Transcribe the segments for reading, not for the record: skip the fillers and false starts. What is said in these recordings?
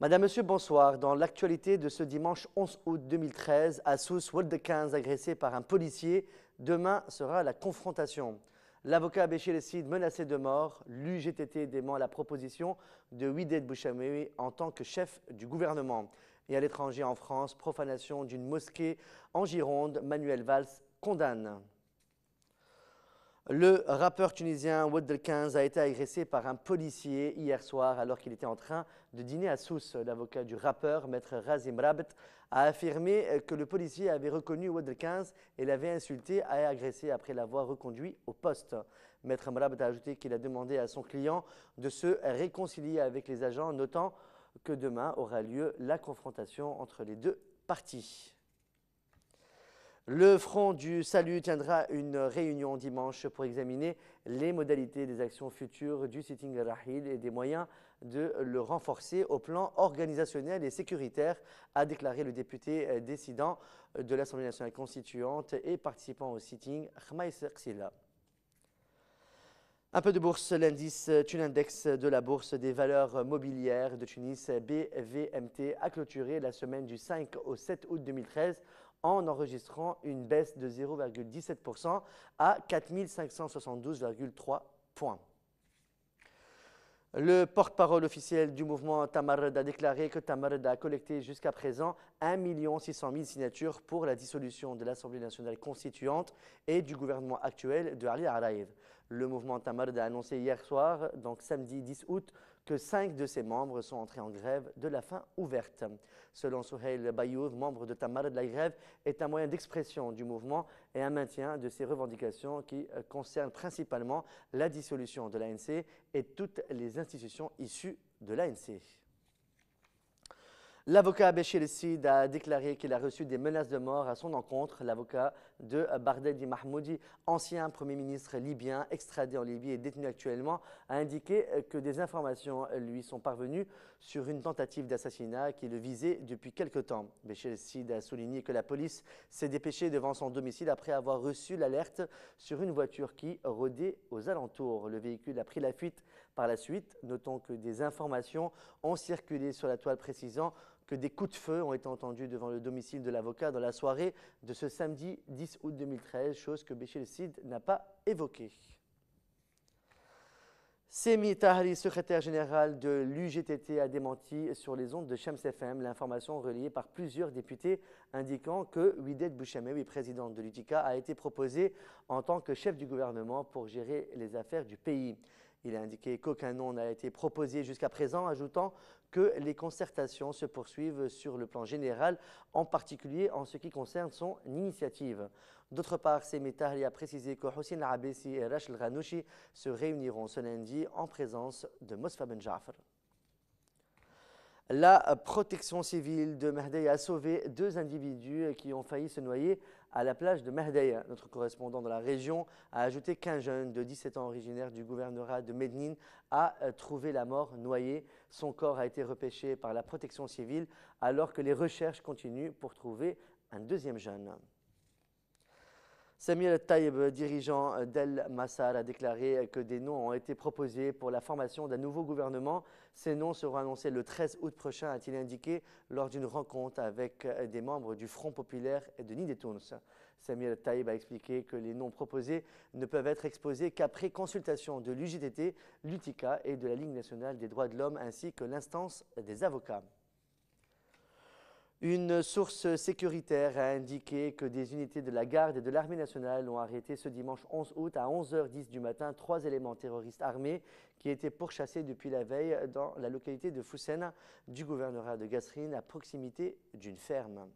Madame, Monsieur, bonsoir. Dans l'actualité de ce dimanche 11 août 2013, à Sousse, Walde 15 agressé par un policier. Demain sera la confrontation. L'avocat Béchir Essid menacé de mort. L'UGTT dément la proposition de Ouidet Bouchamewi en tant que chef du gouvernement. Et à l'étranger en France, profanation d'une mosquée en Gironde, Manuel Valls condamne. Le rappeur tunisien Ouad 15 a été agressé par un policier hier soir alors qu'il était en train de dîner à Sousse. L'avocat du rappeur, maître Razim Rabt, a affirmé que le policier avait reconnu Ouad 15 et l'avait insulté et agressé après l'avoir reconduit au poste. Maître Rabt a ajouté qu'il a demandé à son client de se réconcilier avec les agents, notant que demain aura lieu la confrontation entre les deux parties. Le Front du Salut tiendra une réunion dimanche pour examiner les modalités des actions futures du sitting Rahil et des moyens de le renforcer au plan organisationnel et sécuritaire, a déclaré le député dissident de l'Assemblée nationale constituante et participant au sitting, Khmaïs Ksila. Un peu de bourse, l'indice Tunindex de la Bourse des valeurs mobilières de Tunis, BVMT, a clôturé la semaine du 5 au 7 août 2013 en enregistrant une baisse de 0,17% à 4 572,3 points. Le porte-parole officiel du mouvement Tamard a déclaré que Tamard a collecté jusqu'à présent 1 600 000 signatures pour la dissolution de l'Assemblée nationale constituante et du gouvernement actuel de Ali Araïv. Le mouvement Tamard a annoncé hier soir, donc samedi 10 août, que 5 de ses membres sont entrés en grève de la faim ouverte. Selon Souheil Bayoud, membre de Tamard, la grève est un moyen d'expression du mouvement et un maintien de ses revendications qui concernent principalement la dissolution de l'ANC et toutes les institutions issues de l'ANC. L'avocat Béchir Essid a déclaré qu'il a reçu des menaces de mort à son encontre. L'avocat de Bardedi Mahmoudi, ancien Premier ministre libyen, extradé en Libye et détenu actuellement, a indiqué que des informations lui sont parvenues sur une tentative d'assassinat qui le visait depuis quelque temps. Béchir Essid a souligné que la police s'est dépêchée devant son domicile après avoir reçu l'alerte sur une voiture qui rôdait aux alentours. Le véhicule a pris la fuite par la suite. Notons que des informations ont circulé sur la toile précisant que des coups de feu ont été entendus devant le domicile de l'avocat dans la soirée de ce samedi 10 août 2013, chose que Béchir Essid n'a pas évoquée. Semi Tahri, secrétaire général de l'UGTT, a démenti sur les ondes de Shams FM l'information relayée par plusieurs députés indiquant que Ouidet Bouchamewi, présidente de l'UTICA, a été proposé en tant que chef du gouvernement pour gérer les affaires du pays. Il a indiqué qu'aucun nom n'a été proposé jusqu'à présent, ajoutant que les concertations se poursuivent sur le plan général, en particulier en ce qui concerne son initiative. D'autre part, Semi Tahri a précisé que Hossein Abessi et Rachel Ghanouchi se réuniront ce lundi en présence de Mosfa Ben Jafar. La protection civile de Mehdeï a sauvé 2 individus qui ont failli se noyer à la plage de Mehdeï. Notre correspondant dans la région a ajouté qu'un jeune de 17 ans originaire du gouvernorat de Médine a trouvé la mort noyé. Son corps a été repêché par la protection civile alors que les recherches continuent pour trouver un deuxième jeune. Samir Taïb, dirigeant d'El Massar, a déclaré que des noms ont été proposés pour la formation d'un nouveau gouvernement. Ces noms seront annoncés le 13 août prochain, a-t-il indiqué lors d'une rencontre avec des membres du Front populaire et de Nidetouns. Samir Taïb a expliqué que les noms proposés ne peuvent être exposés qu'après consultation de l'UGTT, l'UTICA et de la Ligue nationale des droits de l'homme ainsi que l'instance des avocats. Une source sécuritaire a indiqué que des unités de la garde et de l'armée nationale ont arrêté ce dimanche 11 août à 11h10 du matin 3 éléments terroristes armés qui étaient pourchassés depuis la veille dans la localité de Foussena du gouvernorat de Gasserine à proximité d'une ferme.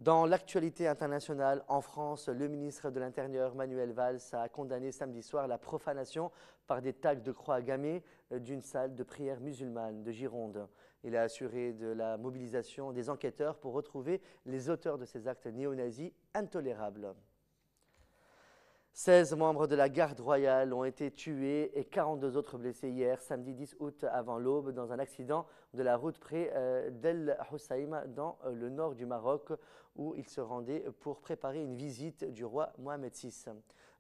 Dans l'actualité internationale, en France, le ministre de l'Intérieur, Manuel Valls, a condamné samedi soir la profanation par des tags de croix gammées d'une salle de prière musulmane de Gironde. Il a assuré de la mobilisation des enquêteurs pour retrouver les auteurs de ces actes néo-nazis intolérables. 16 membres de la garde royale ont été tués et 42 autres blessés hier, samedi 10 août avant l'aube, dans un accident de la route près d'El Houssaïm, dans le nord du Maroc, où ils se rendaient pour préparer une visite du roi Mohamed VI.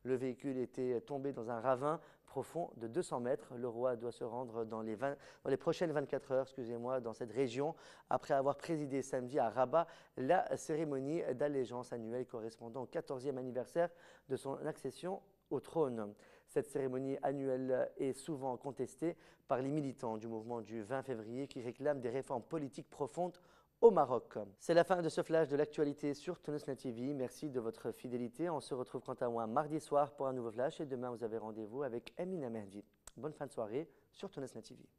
Le véhicule était tombé dans un ravin profond de 200 mètres. Le roi doit se rendre dans les prochaines 24 heures dans cette région, après avoir présidé samedi à Rabat la cérémonie d'allégeance annuelle correspondant au 14e anniversaire de son accession au trône. Cette cérémonie annuelle est souvent contestée par les militants du mouvement du 20 février qui réclament des réformes politiques profondes au Maroc. C'est la fin de ce flash de l'actualité sur Tunisnet TV. Merci de votre fidélité. On se retrouve quant à moi mardi soir pour un nouveau flash et demain vous avez rendez-vous avec Amina Mehdi. Bonne fin de soirée sur Tunisnet TV.